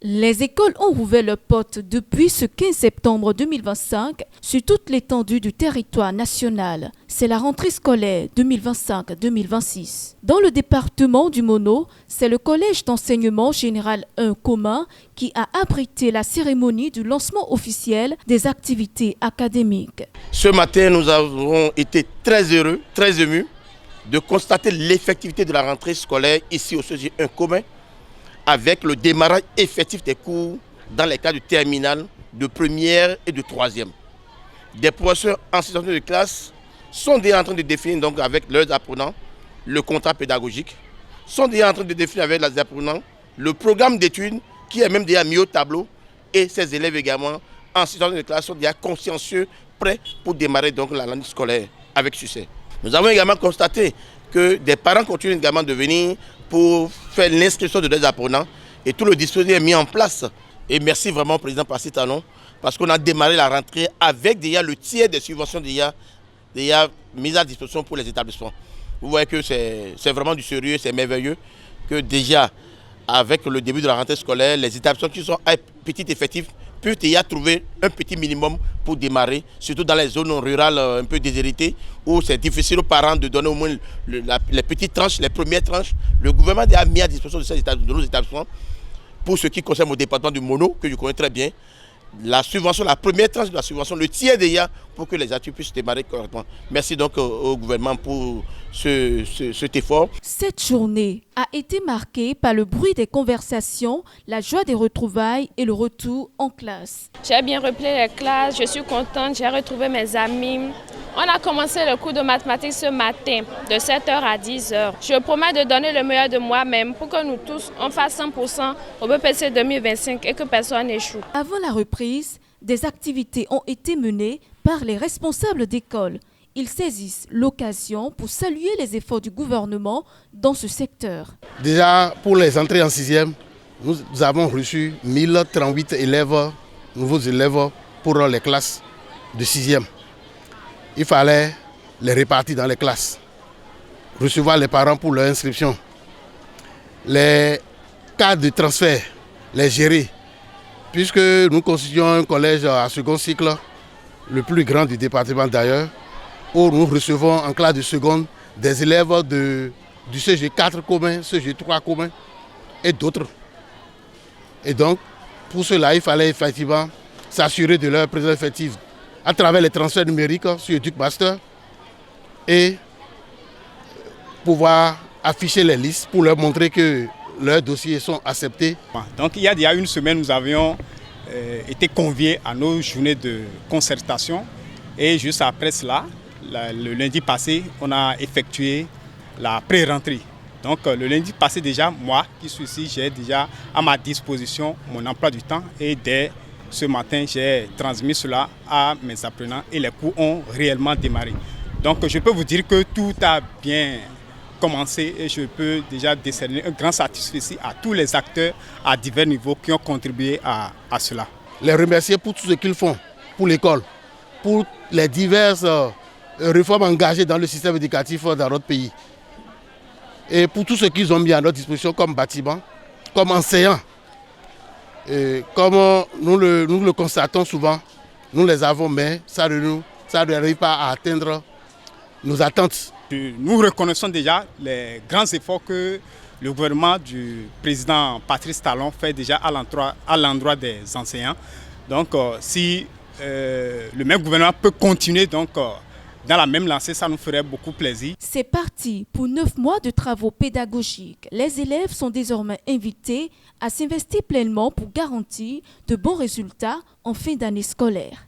Les écoles ont rouvert leurs portes depuis ce 15 septembre 2025 sur toute l'étendue du territoire national. C'est la rentrée scolaire 2025-2026. Dans le département du Mono, c'est le collège d'enseignement général 1 commun qui a abrité la cérémonie du lancement officiel des activités académiques. Ce matin, nous avons été très heureux, très émus de constater l'effectivité de la rentrée scolaire ici au CG 1 commun, avec le démarrage effectif des cours dans les cas de terminale, de première et de troisième. Des professeurs en situation de classe sont déjà en train de définir donc avec leurs apprenants le contrat pédagogique, sont déjà en train de définir avec les apprenants le programme d'études qui est même déjà mis au tableau, et ces élèves également en situation de classe sont déjà consciencieux, prêts pour démarrer donc l'année scolaire avec succès. Nous avons également constaté que des parents continuent également de venir pour faire l'inscription de leurs apprenants et tout le dispositif est mis en place. Et merci vraiment au président Passy Talon parce qu'on a démarré la rentrée avec déjà le tiers des subventions déjà mises à disposition pour les établissements. Vous voyez que c'est vraiment du sérieux, c'est merveilleux que déjà avec le début de la rentrée scolaire, les établissements qui sont à petit effectif peuvent déjà trouver un petit minimum pour démarrer, surtout dans les zones rurales un peu déshéritées où c'est difficile aux parents de donner au moins les petites tranches, les premières tranches. Le gouvernement a mis à disposition de nos établissements, pour ce qui concerne mon département du Mono, que je connais très bien, la subvention, la première tranche de la subvention, le tiers déjà, pour que les activités puissent démarrer correctement. Merci donc au gouvernement pour cet effort. Cette journée a été marquée par le bruit des conversations, la joie des retrouvailles et le retour en classe. J'ai bien repris les classes, je suis contente, j'ai retrouvé mes amis. On a commencé le cours de mathématiques ce matin, de 7h à 10h. Je promets de donner le meilleur de moi-même pour que nous tous, on fasse 100% au BPC 2025 et que personne n'échoue. Avant la reprise, des activités ont été menées par les responsables d'école. Ils saisissent l'occasion pour saluer les efforts du gouvernement dans ce secteur. Déjà, pour les entrées en 6e, nous avons reçu 1038 élèves, nouveaux élèves pour les classes de 6e. Il fallait les répartir dans les classes, recevoir les parents pour leur inscription, les cas de transfert, les gérer, puisque nous constituons un collège à second cycle, le plus grand du département d'ailleurs, où nous recevons en classe de seconde des élèves du CG4 commun, CG3 commun et d'autres. Et donc, pour cela, il fallait effectivement s'assurer de leur présence effective à travers les transferts numériques sur EducMaster et pouvoir afficher les listes pour leur montrer que leurs dossiers sont acceptés. Donc il y a déjà une semaine, nous avions été conviés à nos journées de concertation et juste après cela, le lundi passé, on a effectué la pré-rentrée. Donc le lundi passé déjà, moi qui suis ici, j'ai déjà à ma disposition mon emploi du temps et dès ce matin, j'ai transmis cela à mes apprenants et les cours ont réellement démarré. Donc je peux vous dire que tout a bien commencé et je peux déjà décerner un grand satisfait à tous les acteurs à divers niveaux qui ont contribué à cela. Les remercier pour tout ce qu'ils font pour l'école, pour les diverses réformes engagées dans le système éducatif dans notre pays et pour tout ce qu'ils ont mis à notre disposition comme bâtiment, comme enseignants. Et comme nous le constatons souvent, nous les avons, mais ça n'arrive pas à atteindre nos attentes. Nous reconnaissons déjà les grands efforts que le gouvernement du président Patrice Talon fait déjà à l'endroit des enseignants. Donc si le même gouvernement peut continuer dans la même lancée, ça nous ferait beaucoup plaisir. C'est parti pour 9 mois de travaux pédagogiques. Les élèves sont désormais invités à s'investir pleinement pour garantir de bons résultats en fin d'année scolaire.